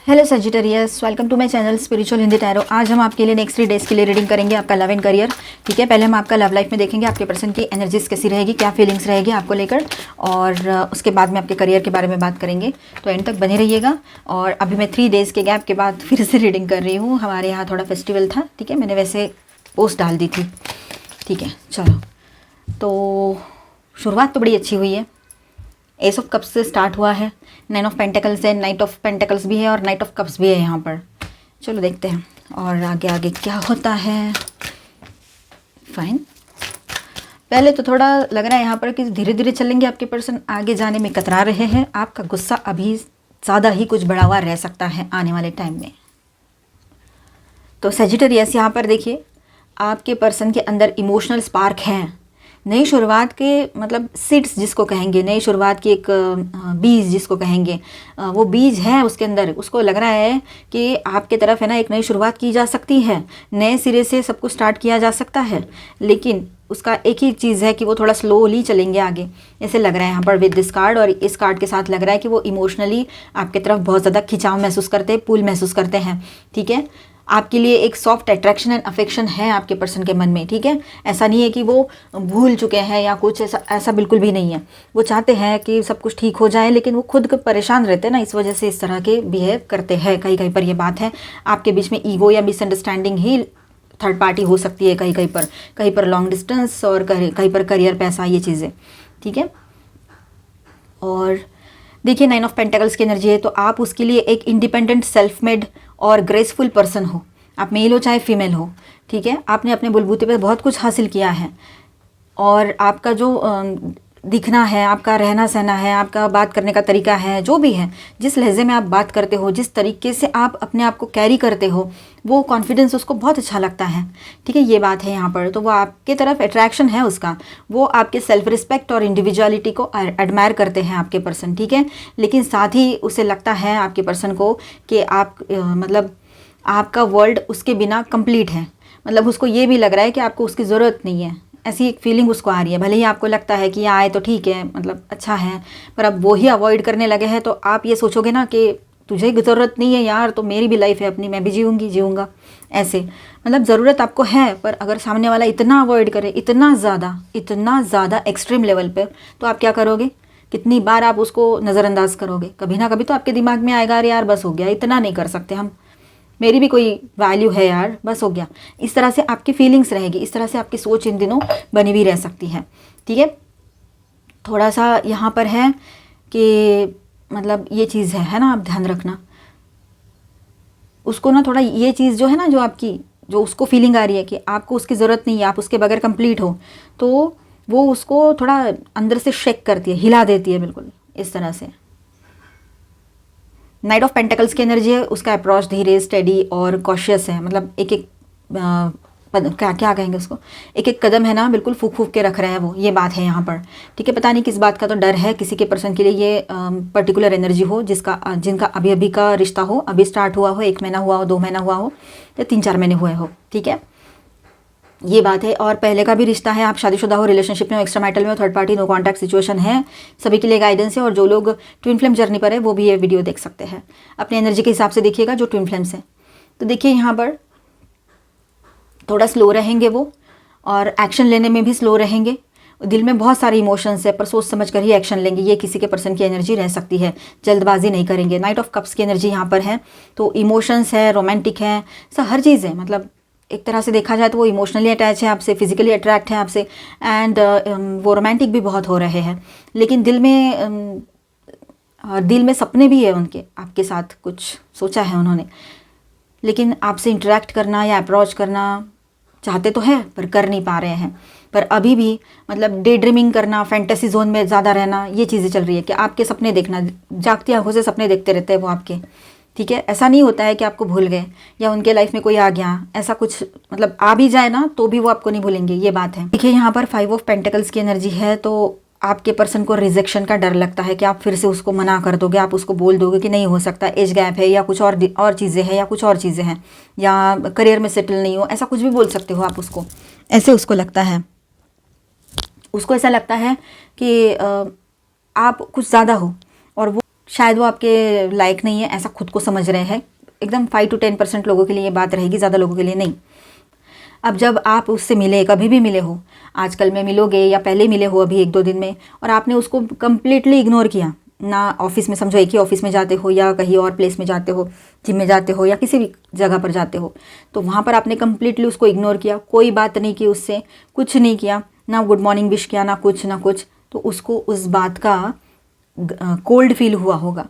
Hello Sagittarius, welcome to my channel spiritual Hindi tarot. आज हम आपके लिए नेक्स्ट 3 डेज़ के लिए रीडिंग करेंगे आपका लव एंड करियर। ठीक है, पहले हम आपका लव लाइफ में देखेंगे आपके पर्सन की एनर्जीज कैसी रहेगी, क्या फीलिंग्स रहेगी आपको लेकर, और उसके बाद में आपके करियर के बारे में बात करेंगे। तो एंड तक बने रहिएगा। और अभी मैं 3 डेज़ के गैप के बाद फिर से रीडिंग कर रही हूँ। हमारे यहाँ थोड़ा फेस्टिवल था, ठीक है, मैंने वैसे पोस्ट डाल दी थी। ठीक है, चलो, तो शुरुआत तो बड़ी अच्छी हुई है। एस ऑफ कप्स से स्टार्ट हुआ है, 9 ऑफ पेंटिकल्स है, नाइट ऑफ पेंटिकल्स भी है और नाइट ऑफ कप्स भी है यहाँ पर। चलो देखते हैं और आगे आगे क्या होता है। फाइन, पहले तो थोड़ा लग रहा है यहाँ पर कि धीरे धीरे चलेंगे आपके पर्सन, आगे जाने में कतरा रहे हैं। आपका गुस्सा अभी ज़्यादा ही कुछ बढ़ा हुआ रह सकता है आने वाले टाइम में। तो सेजिटेरियस, यहाँ पर देखिए आपके पर्सन के अंदर इमोशनल स्पार्क हैं। नई शुरुआत के मतलब सीड्स जिसको कहेंगे, नई शुरुआत की एक बीज जिसको कहेंगे, वो बीज है उसके अंदर। उसको लग रहा है कि आपके तरफ है ना एक नई शुरुआत की जा सकती है, नए सिरे से सब कुछ स्टार्ट किया जा सकता है। लेकिन उसका एक ही चीज़ है कि वो थोड़ा स्लोली चलेंगे आगे, ऐसे लग रहा है यहाँ पर विद दिस कार्ड। और इस कार्ड के साथ लग रहा है कि वो इमोशनली आपके तरफ बहुत ज़्यादा खिंचाव महसूस करते हैं, पुल महसूस करते हैं। ठीक है, आपके लिए एक सॉफ्ट अट्रैक्शन एंड अफेक्शन है आपके पर्सन के मन में। ठीक है, ऐसा नहीं है कि वो भूल चुके हैं या कुछ, ऐसा बिल्कुल भी नहीं है। वो चाहते हैं कि सब कुछ ठीक हो जाए, लेकिन वो खुद परेशान रहते हैं ना, इस वजह से इस तरह के बिहेव करते हैं। कहीं कहीं पर ये बात है, आपके बीच में ईगो या मिसअंडरस्टैंडिंग ही थर्ड पार्टी हो सकती है। कहीं पर लॉन्ग डिस्टेंस और कहीं पर करियर, पैसा, ये चीज़ें। ठीक है, और देखिए 9 ऑफ पेंटिकल्स की एनर्जी है, तो आप उसके लिए एक इंडिपेंडेंट, सेल्फ मेड और ग्रेसफुल पर्सन हो। आप मेल हो चाहे फीमेल हो, ठीक है, आपने अपने बलबूते पे बहुत कुछ हासिल किया है। और आपका जो दिखना है, आपका रहना सहना है, आपका बात करने का तरीका है, जो भी है, जिस लहजे में आप बात करते हो, जिस तरीके से आप अपने आप को कैरी करते हो, वो कॉन्फिडेंस उसको बहुत अच्छा लगता है। ठीक है, ये बात है यहाँ पर। तो वो आपके तरफ अट्रैक्शन है उसका, वो आपके सेल्फ रिस्पेक्ट और इंडिविजुअलिटी को एडमायर करते हैं आपके पर्सन। ठीक है, लेकिन साथ ही उसे लगता है आपके पर्सन को कि आप मतलब आपका वर्ल्ड उसके बिना कंप्लीट है। मतलब उसको ये भी लग रहा है कि आपको उसकी ज़रूरत नहीं है, ऐसी एक फीलिंग उसको आ रही है। भले ही आपको लगता है कि आए तो ठीक है, मतलब अच्छा है, पर अब वो ही अवॉइड करने लगे हैं, तो आप ये सोचोगे ना कि तुझे ज़रूरत नहीं है यार, तो मेरी भी लाइफ है अपनी, मैं भी जीऊँगा। ऐसे मतलब ज़रूरत आपको है, पर अगर सामने वाला इतना अवॉइड करे, इतना ज़्यादा एक्सट्रीम लेवल पे, तो आप क्या करोगे? कितनी बार आप उसको नज़रअंदाज करोगे? कभी ना कभी तो आपके दिमाग में आएगा, अरे यार बस हो गया, इतना नहीं कर सकते हम, मेरी भी कोई वैल्यू है यार, बस हो गया। इस तरह से आपकी फीलिंग्स रहेगी, इस तरह से आपकी सोच इन दिनों बनी हुई रह सकती है। ठीक है, थोड़ा सा यहाँ पर है कि मतलब ये चीज़ है ना, आप ध्यान रखना उसको ना, थोड़ा ये चीज़ जो है ना, जो आपकी जो उसको फीलिंग आ रही है कि आपको उसकी ज़रूरत नहीं है, आप उसके बगैर कंप्लीट हो, तो वो उसको थोड़ा अंदर से शेक करती है, हिला देती है, बिल्कुल इस तरह से। नाइट ऑफ पेंटिकल्स की एनर्जी है, उसका अप्रोच धीरे, स्टेडी और कॉशियस है। मतलब एक एक क्या कहेंगे उसको, एक एक कदम है ना, बिल्कुल फूक फूक के रख रहा है वो, ये बात है यहाँ पर। ठीक है, पता नहीं किस बात का तो डर है किसी के पर्सन के लिए ये पर्टिकुलर एनर्जी हो, जिनका अभी अभी का रिश्ता हो, अभी स्टार्ट हुआ हो, 1 महीना हुआ हो, 2 महीना हुआ हो, या 3-4 महीने हुए हो। ठीक है, ये बात है। और पहले का भी रिश्ता है, आप शादीशुदा हो, रिलेशनशिप में हो, एक्स्ट्रा मैरिटल में हो, third party, no contact situation है, सभी के लिए गाइडेंस है। और जो लोग ट्विन फ्लेम जर्नी पर है वो भी ये वीडियो देख सकते हैं, अपनी एनर्जी के हिसाब से देखिएगा जो ट्विन फ्लेम्स हैं। तो देखिए यहाँ पर थोड़ा स्लो रहेंगे वो, और एक्शन लेने में भी स्लो रहेंगे। दिल में बहुत सारे इमोशंस है, पर सोच समझ कर ही एक्शन लेंगे, ये किसी के पर्सन की एनर्जी रह सकती है। जल्दबाजी नहीं करेंगे। नाइट ऑफ कप्स की एनर्जी यहाँ पर है, तो इमोशंस है, रोमांटिक है, सब हर चीज़ है। मतलब एक तरह से देखा जाए तो वो इमोशनली अटैच है आपसे, फिजिकली अट्रैक्ट है आपसे, एंड वो रोमांटिक भी बहुत हो रहे हैं। लेकिन दिल में सपने भी है उनके, आपके साथ कुछ सोचा है उन्होंने, लेकिन आपसे इंटरेक्ट करना या अप्रोच करना चाहते तो है, पर कर नहीं पा रहे हैं। पर अभी भी मतलब डे ड्रीमिंग करना, फैंटेसी जोन में ज़्यादा रहना, ये चीज़ें चल रही है कि आपके सपने देखना, जागती आंखों से सपने देखते रहते हैं वो आपके। ठीक है, ऐसा नहीं होता है कि आपको भूल गए या उनके लाइफ में कोई आ गया, ऐसा कुछ मतलब आ भी जाए ना तो भी वो आपको नहीं भूलेंगे, ये बात है। देखिए यहाँ पर 5 ऑफ पेंटिकल्स की एनर्जी है, तो आपके पर्सन को रिजेक्शन का डर लगता है कि आप फिर से उसको मना कर दोगे, आप उसको बोल दोगे कि नहीं हो सकता, एज गैप है, या कुछ और चीज़ें हैं, या कुछ और चीज़ें हैं, या करियर में सेटल नहीं हो, ऐसा कुछ भी बोल सकते हो आप उसको। ऐसे उसको लगता है, उसको ऐसा लगता है कि आप कुछ ज़्यादा हो और वो शायद वो आपके लायक नहीं है, ऐसा खुद को समझ रहे हैं। एकदम 5 to 10% लोगों के लिए ये बात रहेगी, ज़्यादा लोगों के लिए नहीं। अब जब आप उससे मिले, कभी भी मिले हो, आजकल में मिलोगे या पहले मिले हो अभी 1-2 दिन में, और आपने उसको कम्प्लीटली इग्नोर किया ना, ऑफिस में समझो एक ही ऑफिस में जाते हो या कहीं और प्लेस में जाते हो, जिम में जाते हो या किसी भी जगह पर जाते हो, तो वहाँ पर आपने कम्प्लीटली उसको इग्नोर किया, कोई बात नहीं की उससे, कुछ नहीं किया, ना गुड मॉर्निंग विश किया, ना कुछ, तो उसको उस बात का कोल्ड फील हुआ होगा।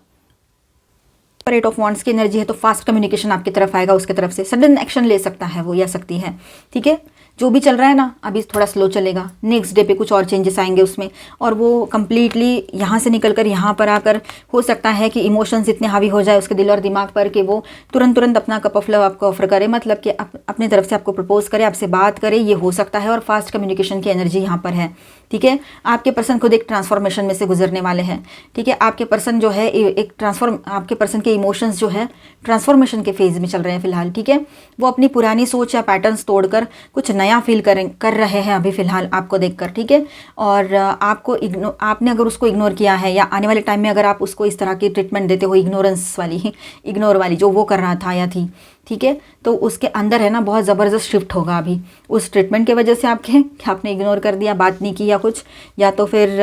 8 ऑफ वांड्स की एनर्जी है, तो फास्ट कम्युनिकेशन आपकी तरफ आएगा, उसके तरफ से सडन एक्शन ले सकता है वो या सकती है। ठीक है, जो भी चल रहा है ना अभी थोड़ा स्लो चलेगा, नेक्स्ट डे पे कुछ और चेंजेस आएंगे उसमें, और वो कम्प्लीटली यहाँ से निकल कर यहाँ पर आकर, हो सकता है कि इमोशंस इतने हावी हो जाए उसके दिल और दिमाग पर कि वो तुरंत अपना कप ऑफ लव आपको ऑफर करे, मतलब कि अपनी तरफ से आपको प्रपोज करे, आपसे बात करे, ये हो सकता है। और फास्ट कम्युनिकेशन की एनर्जी यहाँ पर है। ठीक है, आपके पर्सन खुद एक ट्रांसफॉर्मेशन में से गुजरने वाले हैं। ठीक है, आपके पर्सन जो है एक आपके पर्सन के इमोशंस जो है ट्रांसफॉर्मेशन के फेज में चल रहे हैं फिलहाल। ठीक है, वो अपनी पुरानी सोच या पैटर्न्स तोड़कर कुछ नया फील कर रहे हैं अभी फिलहाल आपको देखकर। ठीक है, और आपने अगर उसको इग्नोर किया है या आने वाले टाइम में अगर आप उसको इस तरह की ट्रीटमेंट देते हो, इग्नोर वाली जो वो कर रहा था या थी, ठीक है, तो उसके अंदर है ना बहुत ज़बरदस्त शिफ्ट होगा अभी उस ट्रीटमेंट के वजह से आपने इग्नोर कर दिया, बात नहीं की या कुछ, या तो फिर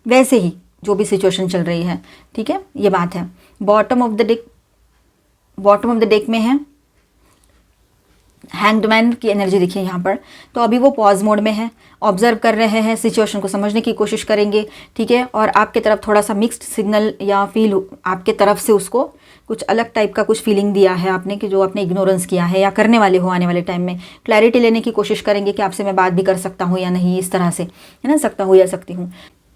वैसे ही जो भी सिचुएशन चल रही है। ठीक है, ये बात है। बॉटम ऑफ द डेक में है हैंग्ड मैन की एनर्जी देखिए यहाँ पर, तो अभी वो पॉज मोड में है, ऑब्जर्व कर रहे हैं, सिचुएशन को समझने की कोशिश करेंगे। ठीक है, और आपके तरफ थोड़ा सा मिक्स्ड सिग्नल या फील आपके तरफ से उसको कुछ अलग टाइप का कुछ फीलिंग दिया है आपने, कि जो आपने इग्नोरेंस किया है या करने वाले हो आने वाले टाइम में। क्लैरिटी लेने की कोशिश करेंगे कि आपसे मैं बात भी कर सकता हूँ या नहीं, इस तरह से है ना, सकता हूँ या सकती हूँ।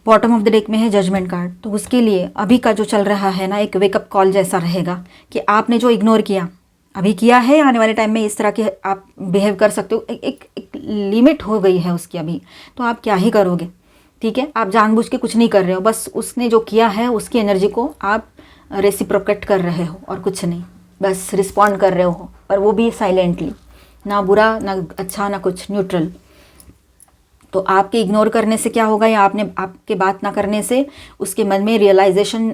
बॉटम ऑफ द डेक में है जजमेंट कार्ड, तो उसके लिए अभी का जो चल रहा है ना एक वेकअप कॉल जैसा रहेगा कि आपने जो इग्नोर किया अभी किया है, आने वाले टाइम में इस तरह के आप बिहेव कर सकते हो। एक लिमिट हो गई है उसकी अभी, तो आप क्या ही करोगे। ठीक है, आप जानबूझ के कुछ नहीं कर रहे हो, बस उसने जो किया है उसकी एनर्जी को आप रेसिप्रोकेट कर रहे हो और कुछ नहीं, बस रिस्पॉन्ड कर रहे हो, और वो भी साइलेंटली, ना बुरा ना अच्छा ना कुछ, न्यूट्रल। तो आपके इग्नोर करने से क्या होगा, या आपके बात ना करने से उसके मन में रियलाइजेशन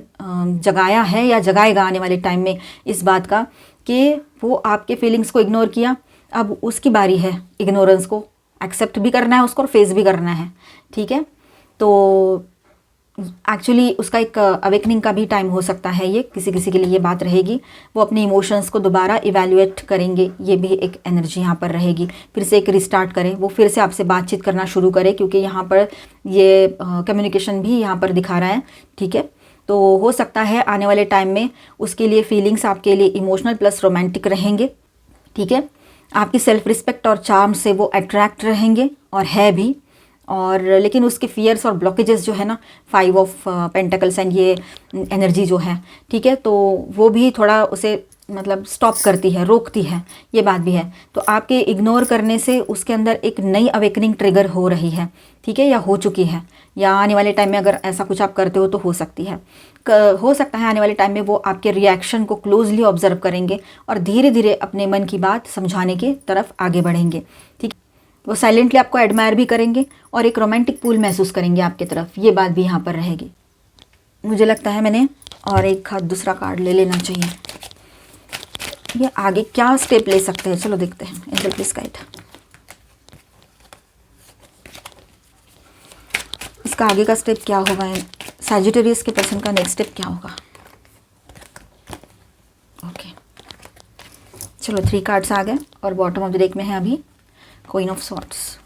जगाया है या जगाएगा आने वाले टाइम में इस बात का कि वो आपके फीलिंग्स को इग्नोर किया, अब उसकी बारी है इग्नोरेंस को एक्सेप्ट भी करना है उसको और फेस भी करना है। ठीक है, तो एक्चुअली उसका एक अवेकनिंग का भी टाइम हो सकता है, ये किसी किसी के लिए ये बात रहेगी। वो अपने इमोशंस को दोबारा इवैल्यूएट करेंगे, ये भी एक एनर्जी यहाँ पर रहेगी। फिर से एक रिस्टार्ट करें, वो फिर से आपसे बातचीत करना शुरू करें, क्योंकि यहाँ पर ये कम्युनिकेशन भी यहाँ पर दिखा रहा है। ठीक है, तो हो सकता है आने वाले टाइम में उसके लिए फीलिंग्स आपके लिए इमोशनल प्लस रोमांटिक रहेंगे। ठीक है, आपकी सेल्फ रिस्पेक्ट और चार्म से वो अट्रैक्ट रहेंगे और है भी, और लेकिन उसके फियर्स और ब्लॉकेजेस जो है ना 5 ऑफ पेंटिकल्स एंड ये एनर्जी जो है, ठीक है, तो वो भी थोड़ा उसे मतलब स्टॉप करती है, रोकती है, ये बात भी है। तो आपके इग्नोर करने से उसके अंदर एक नई अवेकनिंग ट्रिगर हो रही है। ठीक है, या हो चुकी है, या आने वाले टाइम में अगर ऐसा कुछ आप करते हो तो हो सकती है। हो सकता है आने वाले टाइम में वो आपके रिएक्शन को क्लोजली ऑब्जर्व करेंगे और धीरे धीरे अपने मन की बात समझाने की तरफ आगे बढ़ेंगे। ठीक, वो साइलेंटली आपको एडमायर भी करेंगे और एक रोमांटिक पुल महसूस करेंगे आपकी तरफ, ये बात भी यहाँ पर रहेगी। मुझे लगता है मैंने और एक दूसरा कार्ड ले लेना चाहिए। ये आगे क्या स्टेप ले सकते हैं, चलो देखते हैं। एंजल प्लीज गाइड, इसका आगे का स्टेप क्या होगा, सैजिटेरियस के पर्सन का नेक्स्ट स्टेप क्या होगा। ओके, चलो 3 कार्ड्स आ गए और बॉटम ऑफ द डेक में है अभी क्वीन ऑफ स्वॉर्ड्स।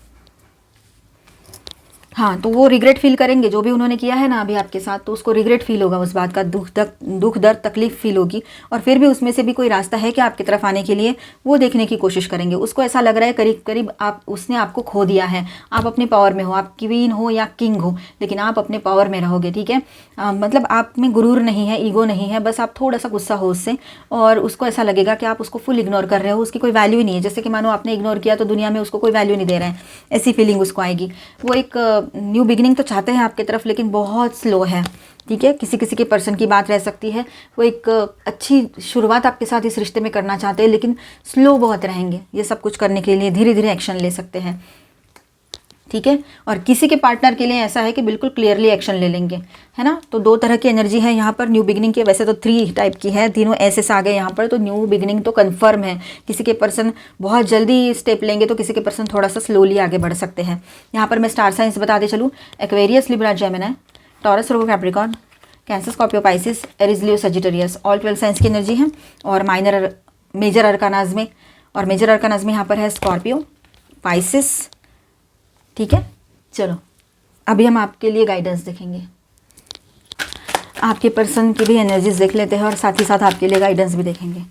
हाँ, तो वो रिग्रेट फील करेंगे जो भी उन्होंने किया है ना अभी आपके साथ, तो उसको रिग्रेट फील होगा, उस बात का दुख दर्द तकलीफ फील होगी, और फिर भी उसमें से भी कोई रास्ता है कि आपकी तरफ आने के लिए, वो देखने की कोशिश करेंगे। उसको ऐसा लग रहा है करीब करीब उसने आपको खो दिया है, आप अपने पावर में हो, आप क्वीन हो या किंग हो, लेकिन आप अपने पावर में रहोगे। ठीक है, मतलब आप में गुरूर नहीं है, ईगो नहीं है, बस आप थोड़ा सा गुस्सा हो उससे, और उसको ऐसा लगेगा कि आप उसको फुल इग्नोर कर रहे हो, उसकी कोई वैल्यू ही नहीं है, जैसे कि मानो आपने इग्नोर किया तो दुनिया में उसको कोई वैल्यू नहीं दे रहे हैं, ऐसी फीलिंग उसको आएगी। वो एक न्यू बिगिनिंग तो चाहते हैं आपकी तरफ, लेकिन बहुत स्लो है। ठीक है, किसी किसी के पर्सन की बात रह सकती है, वो एक अच्छी शुरुआत आपके साथ इस रिश्ते में करना चाहते हैं, लेकिन स्लो बहुत रहेंगे। ये सब कुछ करने के लिए धीरे धीरे एक्शन ले सकते हैं। ठीक है। और किसी के पार्टनर के लिए ऐसा है कि बिल्कुल क्लियरली एक्शन ले लेंगे, है ना। तो 2 तरह की एनर्जी है यहाँ पर न्यू बिगिनिंग के, वैसे तो 3 टाइप की है, तीनों ऐसे से आ गए यहाँ पर। तो न्यू बिगिनिंग तो कन्फर्म है, किसी के पर्सन बहुत जल्दी स्टेप लेंगे तो किसी के पर्सन थोड़ा सा स्लोली आगे बढ़ सकते हैं। यहाँ पर मैं स्टार साइंस बता दे चलूँ, Aquarius, Libra, Gemini, Taurus, Virgo, Capricorn, Cancer, Scorpio, Pisces, Aries, Leo, Sagittarius, all 12 signs की एनर्जी है। और मेजर अरकानाज में, और मेजर अरकानाज में यहाँ पर है स्कॉर्पियो, पाइसिस, ठीक है। चलो अभी हम आपके लिए गाइडेंस देखेंगे, आपके पर्सन की भी एनर्जीज देख लेते हैं और साथ ही साथ आपके लिए गाइडेंस भी देखेंगे।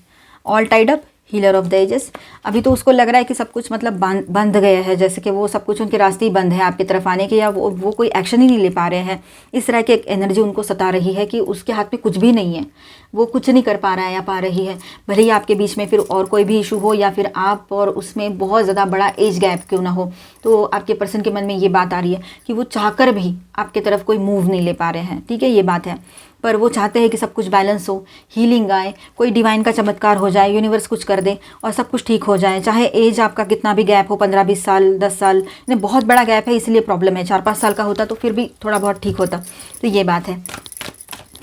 All tied up, healer of the ages, अभी तो उसको लग रहा है कि सब कुछ मतलब बंद गया है, जैसे कि वो सब कुछ उनके रास्ते ही बंद है आपकी तरफ आने के, या वो कोई एक्शन ही नहीं ले पा रहे हैं। इस तरह की एक एनर्जी उनको सता रही है कि उसके हाथ में कुछ भी नहीं है, वो कुछ नहीं कर पा रहा है या पा रही है। भले ही आपके बीच में फिर और कोई भी इशू हो या फिर आप और उसमें बहुत ज़्यादा बड़ा एज गैप क्यों ना हो, तो आपके पर्सन के मन में ये बात आ रही है कि वो चाहकर भी आपके तरफ कोई मूव नहीं ले पा रहे हैं, ठीक है, ये बात है। पर वो चाहते हैं कि सब कुछ बैलेंस हो, हीलिंग आए, कोई डिवाइन का चमत्कार हो जाए, यूनिवर्स कुछ कर दे और सब कुछ ठीक हो जाए। चाहे एज आपका कितना भी गैप हो, 15-20 साल, 10 साल, नहीं बहुत बड़ा गैप है इसलिए प्रॉब्लम है। 4-5 साल का होता तो फिर भी थोड़ा बहुत ठीक होता, तो ये बात है,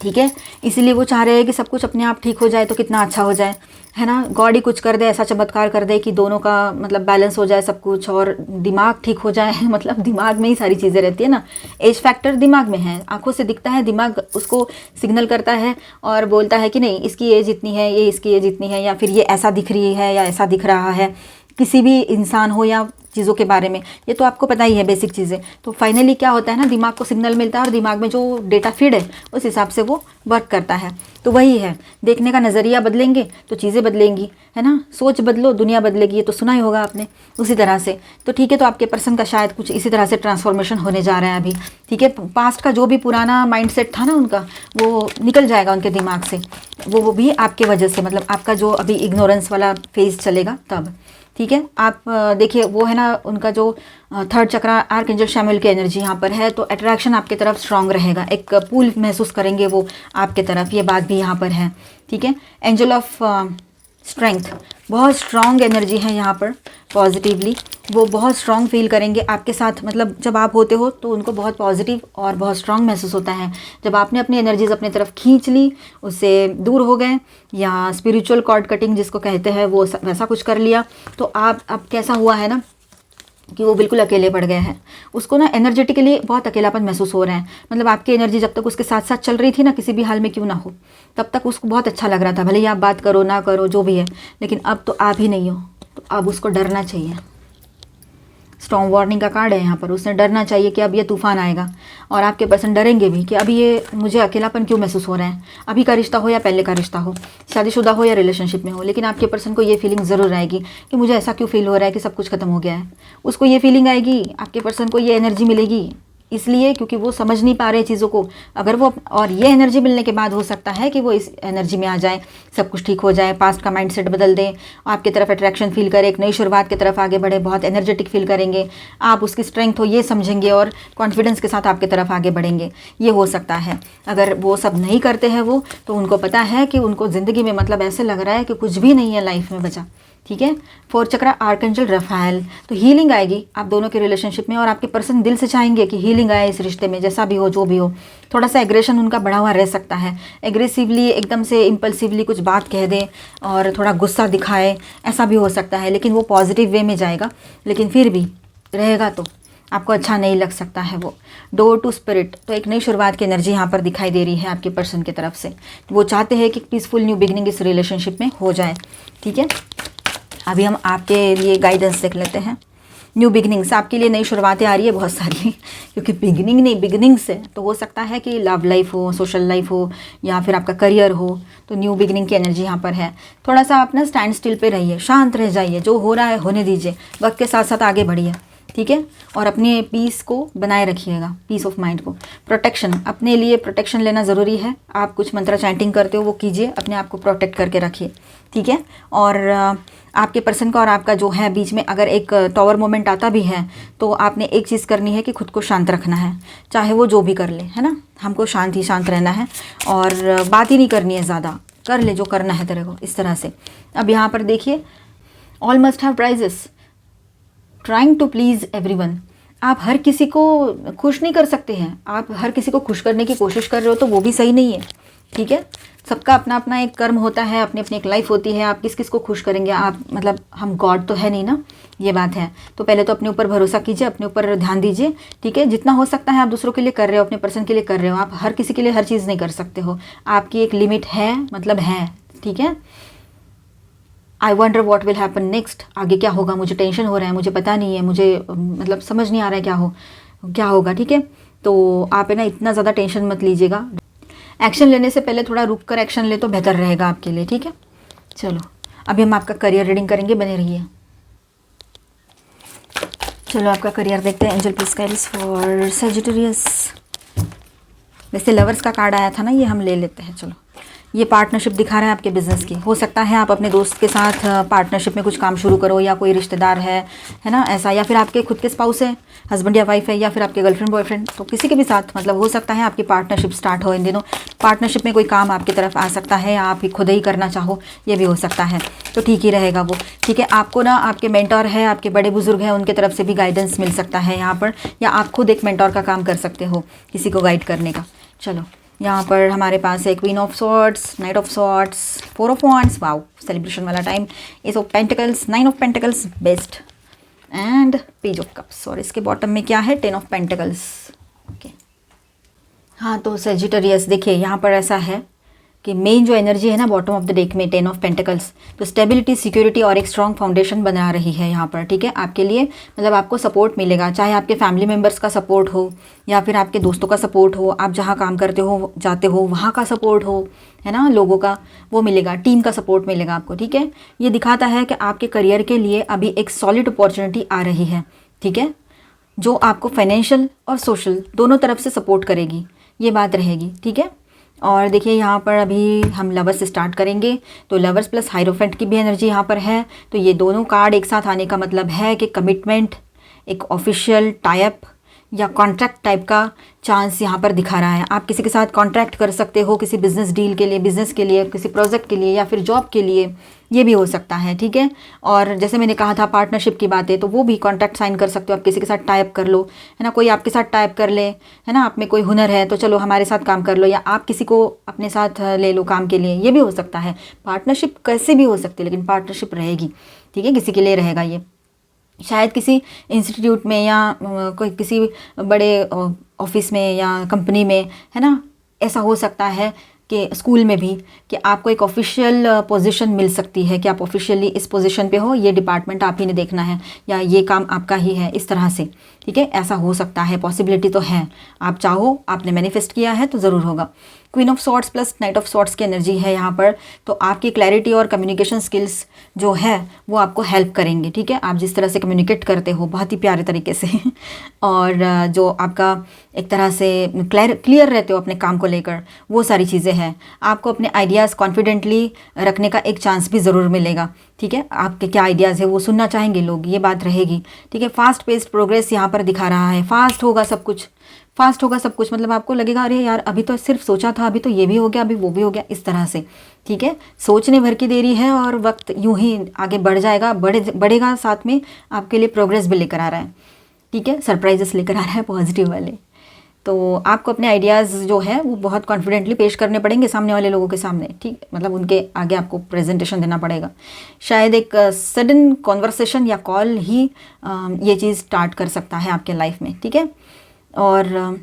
ठीक है। इसीलिए वो चाह रहे हैं कि सब कुछ अपने आप ठीक हो जाए तो कितना अच्छा हो जाए, है ना। गॉड ही कुछ कर दे, ऐसा चमत्कार कर दे कि दोनों का मतलब बैलेंस हो जाए सब कुछ, और दिमाग ठीक हो जाए मतलब दिमाग में ही सारी चीज़ें रहती है ना, एज फैक्टर दिमाग में है, आंखों से दिखता है, दिमाग उसको सिग्नल करता है और बोलता है कि नहीं इसकी एज इतनी है, ये इसकी एज इतनी है, या फिर ये ऐसा दिख रही है या ऐसा दिख रहा है, किसी भी इंसान हो या चीज़ों के बारे में, ये तो आपको पता ही है बेसिक चीज़ें। तो फाइनली क्या होता है ना, दिमाग को सिग्नल मिलता है और दिमाग में जो डेटा फीड है उस हिसाब से वो वर्क करता है। तो वही है, देखने का नज़रिया बदलेंगे तो चीज़ें बदलेंगी, है ना। सोच बदलो दुनिया बदलेगी, ये तो सुना ही होगा आपने, उसी तरह से। तो ठीक है, तो आपके पर्सन का शायद कुछ इसी तरह से ट्रांसफॉर्मेशन होने जा रहा है अभी, ठीक है। पास्ट का जो भी पुराना माइंडसेट था ना उनका, वो निकल जाएगा उनके दिमाग से, वो भी आपके वजह से, मतलब आपका जो अभी इग्नोरेंस वाला फेज चलेगा तब, ठीक है। आप देखिए वो है ना उनका जो 3rd चक्रा आर्कएंजल शैमुएल की एनर्जी यहाँ पर है, तो अट्रैक्शन आपकी तरफ स्ट्रांग रहेगा, एक पुल महसूस करेंगे वो आपके तरफ, ये बात भी यहाँ पर है, ठीक है। एंजल ऑफ स्ट्रेंथ, बहुत स्ट्रांग एनर्जी है यहाँ पर, पॉजिटिवली वो बहुत स्ट्रांग फील करेंगे आपके साथ, मतलब जब आप होते हो तो उनको बहुत पॉजिटिव और बहुत स्ट्रांग महसूस होता है। जब आपने अपनी एनर्जीज अपनी तरफ खींच ली, उससे दूर हो गए, या स्पिरिचुअल कॉर्ड कटिंग जिसको कहते हैं वो वैसा कुछ कर लिया, तो आप अब कैसा हुआ है ना कि वो बिल्कुल अकेले पड़ गए हैं, उसको ना एनर्जेटिकली बहुत अकेलापन महसूस हो रहा है। मतलब आपकी एनर्जी जब तक उसके साथ साथ चल रही थी ना, किसी भी हाल में क्यों ना हो, तब तक उसको बहुत अच्छा लग रहा था, भले ही आप बात करो ना करो जो भी है, लेकिन अब तो आप ही नहीं हो, तो अब उसको डरना चाहिए। स्टॉर्म वार्निंग का कार्ड है यहाँ पर, उसने डरना चाहिए कि अब ये तूफान आएगा, और आपके पर्सन डरेंगे भी कि अभी ये मुझे अकेलापन क्यों महसूस हो रहा है। अभी का रिश्ता हो या पहले का रिश्ता हो, शादीशुदा हो या रिलेशनशिप में हो, लेकिन आपके पर्सन को ये फीलिंग ज़रूर आएगी कि मुझे ऐसा क्यों फील हो रहा है कि सब कुछ खत्म हो गया है। उसको ये फीलिंग आएगी, आपके पर्सन को ये एनर्जी मिलेगी, इसलिए क्योंकि वो समझ नहीं पा रहे चीज़ों को। अगर वो, और ये एनर्जी मिलने के बाद हो सकता है कि वो इस एनर्जी में आ जाए, सब कुछ ठीक हो जाए, पास्ट का माइंडसेट बदल दें, आपकी तरफ अट्रैक्शन फील करें, एक नई शुरुआत की तरफ आगे बढ़े, बहुत एनर्जेटिक फील करेंगे, आप उसकी स्ट्रेंथ हो ये समझेंगे और कॉन्फिडेंस के साथ आपकी तरफ आगे बढ़ेंगे, ये हो सकता है। अगर वो सब नहीं करते हैं वो, तो उनको पता है कि उनको ज़िंदगी में मतलब ऐसे लग रहा है कि कुछ भी नहीं है लाइफ में बचा, ठीक है। 4th चक्रा आर्कएंजल रफाएल, तो हीलिंग आएगी आप दोनों के रिलेशनशिप में, और आपके पर्सन दिल से चाहेंगे कि हीलिंग आए इस रिश्ते में, जैसा भी हो जो भी हो। थोड़ा सा एग्रेशन उनका बढ़ा हुआ रह सकता है, एग्रेसिवली एकदम से इम्पल्सिवली कुछ बात कह दें और थोड़ा गुस्सा दिखाए, ऐसा भी हो सकता है, लेकिन वो पॉजिटिव वे में जाएगा, लेकिन फिर भी रहेगा तो आपको अच्छा नहीं लग सकता है वो। डोर टू स्पिरिट, तो एक नई शुरुआत की एनर्जी यहाँ पर दिखाई दे रही है आपके पर्सन की तरफ से, वो चाहते हैं कि पीसफुल न्यू बिगिनिंग इस रिलेशनशिप में हो जाए, ठीक है। अभी हम आपके लिए गाइडेंस देख लेते हैं। न्यू बिगिनिंग्स, आपके लिए नई शुरुआतें आ रही है बहुत सारी क्योंकि बिगिनिंग नहीं, बिगिनिंग्स है, तो हो सकता है कि लव लाइफ हो, सोशल लाइफ हो, या फिर आपका करियर हो, तो न्यू बिगिनिंग की एनर्जी यहाँ पर है। थोड़ा सा आप ना स्टैंड स्टिल पे रहिए, शांत रह जाइए, जो हो रहा है होने दीजिए, वक्त के साथ साथ आगे बढ़िए, ठीक है। और अपने पीस को बनाए रखिएगा, पीस ऑफ माइंड को। प्रोटेक्शन, अपने लिए प्रोटेक्शन लेना ज़रूरी है। आप कुछ मंत्र चैंटिंग करते हो वो कीजिए, अपने आप को प्रोटेक्ट करके रखिए, ठीक है। और आपके पर्सन का और आपका जो है बीच में अगर एक टॉवर मोमेंट आता भी है, तो आपने एक चीज़ करनी है कि खुद को शांत रखना है, चाहे वो जो भी कर ले, है ना। हमको शांत ही शांत रहना है और बात ही नहीं करनी है ज़्यादा, कर ले जो करना है तेरे को, इस तरह से। अब यहाँ पर देखिए, all must have prizes, trying to please everyone. आप हर किसी को खुश नहीं कर सकते हैं। आप हर किसी को खुश करने की कोशिश कर रहे हो तो वो भी सही नहीं है, ठीक है। सबका अपना अपना एक कर्म होता है, अपनी अपनी एक लाइफ होती है। आप किस किस को खुश करेंगे? आप मतलब हम गॉड तो है नहीं ना, ये बात है। तो पहले तो अपने ऊपर भरोसा कीजिए, अपने ऊपर ध्यान दीजिए, ठीक है। जितना हो सकता है आप दूसरों के लिए कर रहे हो, अपने पर्सन के लिए कर रहे हो। आप हर किसी के लिए हर चीज़ नहीं कर सकते हो, आपकी एक लिमिट है, मतलब है, ठीक है। I wonder what will happen next, आगे क्या होगा, मुझे टेंशन हो रहा है, मुझे पता नहीं है, मुझे मतलब समझ नहीं आ रहा है क्या होगा, ठीक है। तो आप है ना इतना ज़्यादा टेंशन मत लीजिएगा। एक्शन लेने से पहले थोड़ा रुक कर एक्शन ले तो बेहतर रहेगा आपके लिए, ठीक है। चलो अभी हम आपका करियर रीडिंग करेंगे, बने रहिए। चलो आपका करियर देखते हैं। Angel please guides for Sagittarius. वैसे लवर्स का कार्ड आया था ना, ये हम ले लेते हैं। चलो ये पार्टनरशिप दिखा रहा है आपके बिज़नेस की। हो सकता है आप अपने दोस्त के साथ पार्टनरशिप में कुछ काम शुरू करो, या कोई रिश्तेदार है ना ऐसा, या फिर आपके खुद के स्पाउस है, हस्बैंड या वाइफ है, या फिर आपके गर्लफ्रेंड बॉयफ्रेंड, तो किसी के भी साथ मतलब हो सकता है आपकी पार्टनरशिप स्टार्ट हो इन दिनों। पार्टनरशिप में कोई काम आपकी तरफ आ सकता है, या आप खुद ही करना चाहो, ये भी हो सकता है। तो ठीक ही रहेगा वो, ठीक है। आपको ना आपके मेंटोर है, आपके बड़े बुजुर्ग हैं, उनके तरफ से भी गाइडेंस मिल सकता है यहाँ पर, या आप खुद एक मेंटोर का काम कर सकते हो किसी को गाइड करने का। चलो यहाँ पर हमारे पास है queen of swords, knight of swords, four of wands, wow celebration वाला time, ace of pentacles, nine of pentacles, best, and page of cups. और इसके बॉटम में क्या है? 10 ऑफ पेंटिकल्स। ओके हाँ, तो सेजिटेरियस देखिए यहाँ पर ऐसा है कि मेन जो एनर्जी है ना बॉटम ऑफ द डेक में 10 ऑफ पेंटिकल्स, तो स्टेबिलिटी, सिक्योरिटी और एक स्ट्रॉन्ग फाउंडेशन बना रही है यहाँ पर, ठीक है। आपके लिए मतलब आपको सपोर्ट मिलेगा, चाहे आपके फैमिली मेम्बर्स का सपोर्ट हो, या फिर आपके दोस्तों का सपोर्ट हो, आप जहाँ काम करते हो जाते हो वहाँ का सपोर्ट हो, है ना, लोगों का वो मिलेगा, टीम का सपोर्ट मिलेगा आपको, ठीक है। ये दिखाता है कि आपके करियर के लिए अभी एक सॉलिड अपॉर्चुनिटी आ रही है, ठीक है, जो आपको फाइनेंशियल और सोशल दोनों तरफ से सपोर्ट करेगी, ये बात रहेगी, ठीक है। और देखिए यहाँ पर अभी हम लवर्स से स्टार्ट करेंगे, तो लवर्स प्लस हाइरोफेंट की भी एनर्जी यहाँ पर है। तो ये दोनों कार्ड एक साथ आने का मतलब है कि कमिटमेंट, एक ऑफिशियल टाइप या कॉन्ट्रैक्ट टाइप का चांस यहाँ पर दिखा रहा है। आप किसी के साथ कॉन्ट्रैक्ट कर सकते हो, किसी बिजनेस डील के लिए, बिजनेस के लिए, किसी प्रोजेक्ट के लिए, या फिर जॉब के लिए, ये भी हो सकता है, ठीक है। और जैसे मैंने कहा था पार्टनरशिप की बात है, तो वो भी कॉन्ट्रैक्ट साइन कर सकते हो, आप किसी के साथ टाइप कर लो, है ना, कोई आपके साथ टाइप कर ले, है ना, आप में कोई हुनर है तो चलो हमारे साथ काम कर लो, या आप किसी को अपने साथ ले लो काम के लिए, ये भी हो सकता है। पार्टनरशिप कैसे भी हो सकती है, लेकिन पार्टनरशिप रहेगी, ठीक है, किसी के लिए रहेगा ये। शायद किसी इंस्टीट्यूट में, या कोई किसी बड़े ऑफिस में या कंपनी में, है ना, ऐसा हो सकता है कि स्कूल में भी, कि आपको एक ऑफिशियल पोजीशन मिल सकती है, कि आप ऑफिशियली इस पोजीशन पे हो, ये डिपार्टमेंट आप ही ने देखना है, या ये काम आपका ही है, इस तरह से, ठीक है। ऐसा हो सकता है, पॉसिबिलिटी तो है। आप चाहो, आपने मैनिफेस्ट किया है तो ज़रूर होगा। Queen of swords plus night of swords की एनर्जी है यहाँ पर, तो आपकी क्लैरिटी और कम्युनिकेशन स्किल्स जो है वो आपको हेल्प करेंगे, ठीक है। आप जिस तरह से कम्युनिकेट करते हो बहुत ही प्यारे तरीके से और जो आपका एक तरह से क्लियर रहते हो अपने काम को लेकर, वो सारी चीज़ें हैं। आपको अपने आइडियाज़ कॉन्फिडेंटली रखने का एक चांस भी ज़रूर मिलेगा, ठीक है। आपके क्या आइडियाज़ है वो सुनना चाहेंगे लोग, ये बात रहेगी, ठीक है। फास्ट पेस्ड प्रोग्रेस यहाँ पर दिखा रहा है, फास्ट होगा सब कुछ, फास्ट होगा सब कुछ, मतलब आपको लगेगा अरे यार अभी तो सिर्फ सोचा था, अभी तो ये भी हो गया, अभी वो भी हो गया, इस तरह से, ठीक है। सोचने भर की देरी है और वक्त यूं ही आगे बढ़ जाएगा, बढ़ेगा, साथ में आपके लिए प्रोग्रेस भी लेकर आ रहा है, ठीक है, सरप्राइजेस लेकर आ रहा है पॉजिटिव वाले। तो आपको अपने आइडियाज़ जो है वो बहुत कॉन्फिडेंटली पेश करने पड़ेंगे सामने वाले लोगों के सामने, ठीक, मतलब उनके आगे आपको प्रेजेंटेशन देना पड़ेगा। शायद एक सडन कॉन्वर्सेशन या कॉल ही ये चीज़ स्टार्ट कर सकता है आपके लाइफ में, ठीक है। और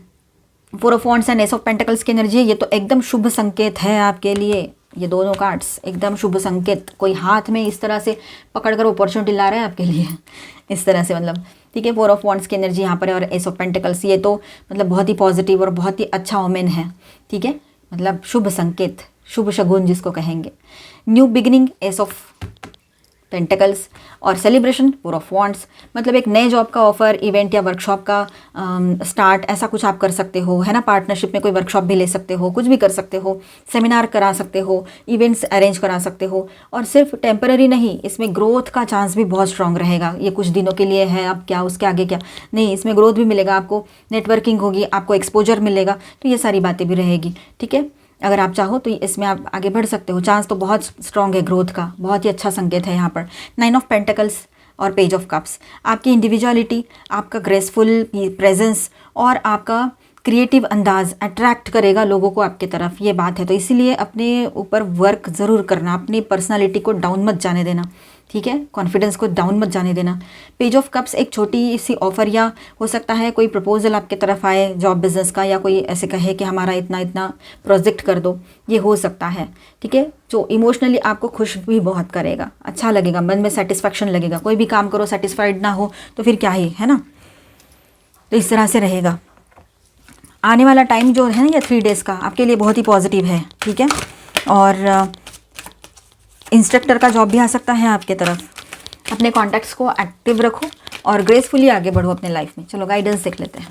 four of wands and S of pentacles की एनर्जी, ये तो एकदम शुभ संकेत है आपके लिए। ये दोनों कार्ड्स एकदम शुभ संकेत, कोई हाथ में इस तरह से पकड़कर अपॉर्चुनिटी ला रहा है आपके लिए इस तरह से, मतलब, ठीक है। फोर ऑफ वॉन्ड्स की एनर्जी यहाँ पर है, और एस ऑफ पेंटिकल्स, ये तो मतलब बहुत ही पॉजिटिव और बहुत ही अच्छा ओमेन है, ठीक है, मतलब शुभ संकेत, शुभ शगुन जिसको कहेंगे। New beginning, S of pentacles, और सेलिब्रेशन, फोर ऑफ वॉन्ड्स, मतलब एक नए जॉब का ऑफर, इवेंट या वर्कशॉप का स्टार्ट, ऐसा कुछ आप कर सकते हो, है ना। पार्टनरशिप में कोई वर्कशॉप भी ले सकते हो, कुछ भी कर सकते हो, सेमिनार करा सकते हो, इवेंट्स अरेंज करा सकते हो। और सिर्फ टेम्पररी नहीं, इसमें ग्रोथ का चांस भी बहुत स्ट्रांग रहेगा। ये कुछ दिनों के लिए है, अब क्या उसके आगे क्या नहीं, इसमें ग्रोथ भी मिलेगा आपको, नेटवर्किंग होगी, आपको एक्सपोजर मिलेगा, तो ये सारी बातें भी रहेगी, ठीक है। अगर आप चाहो तो इसमें आप आगे बढ़ सकते हो, चांस तो बहुत स्ट्रॉन्ग है ग्रोथ का, बहुत ही अच्छा संकेत है यहाँ पर। नाइन ऑफ पेंटिकल्स, और पेज ऑफ कप्स। आपकी इंडिविजुअलिटी, आपका ग्रेसफुल प्रेजेंस और आपका क्रिएटिव अंदाज अट्रैक्ट करेगा लोगों को आपके तरफ, ये बात है। तो इसीलिए अपने ऊपर वर्क ज़रूर करना, अपनी पर्सनालिटी को डाउन मत जाने देना, ठीक है, कॉन्फिडेंस को डाउन मत जाने देना। पेज ऑफ कप्स एक छोटी सी ऑफर, या हो सकता है कोई प्रपोजल आपके तरफ आए जॉब बिजनेस का, या कोई ऐसे कहे कि हमारा इतना इतना प्रोजेक्ट कर दो, ये हो सकता है, ठीक है, जो इमोशनली आपको खुश भी बहुत करेगा, अच्छा लगेगा, मन में सेटिस्फैक्शन लगेगा। कोई भी काम करो सेटिस्फाइड ना हो तो फिर क्या ही है ना। तो इस तरह से रहेगा आने वाला टाइम जो है ना, ये 3 डेज़ का आपके लिए बहुत ही पॉजिटिव है, ठीक है। और इंस्ट्रक्टर का जॉब भी आ सकता है आपके तरफ। अपने कॉन्टैक्ट्स को एक्टिव रखो और ग्रेसफुली आगे बढ़ो अपने लाइफ में। चलो गाइडेंस देख लेते हैं।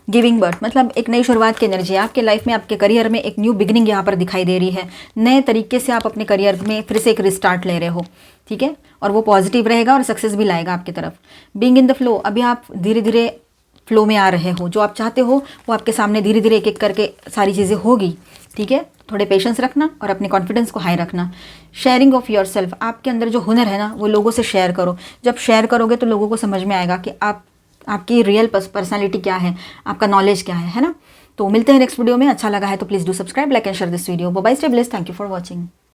गिविंग बर्थ मतलब एक नई शुरुआत की एनर्जी है आपके लाइफ में, आपके करियर में एक न्यू बिगिनिंग यहाँ पर दिखाई दे रही है। नए तरीके से आप अपने करियर में फिर से एक रिस्टार्ट ले रहे हो, ठीक है, और वो पॉजिटिव रहेगा और सक्सेस भी लाएगा आपकी तरफ। बीइंग इन द फ्लो, अभी आप धीरे धीरे फ्लो में आ रहे हो, जो आप चाहते हो वो आपके सामने धीरे धीरे एक एक करके सारी चीज़ें होगी, ठीक है। थोड़े पेशेंस रखना और अपने कॉन्फिडेंस को हाई रखना। शेयरिंग ऑफ योर सेल्फ, आपके अंदर जो हुनर है ना वो लोगों से शेयर करो। जब शेयर करोगे तो लोगों को समझ में आएगा कि आपकी रियल पर्सनालिटी क्या है, आपका नॉलेज क्या है ना। तो मिलते हैं नेक्स्ट वीडियो में। अच्छा लगा है तो please do subscribe, like and share this video. Bye bye, stay blessed, thank you for watching.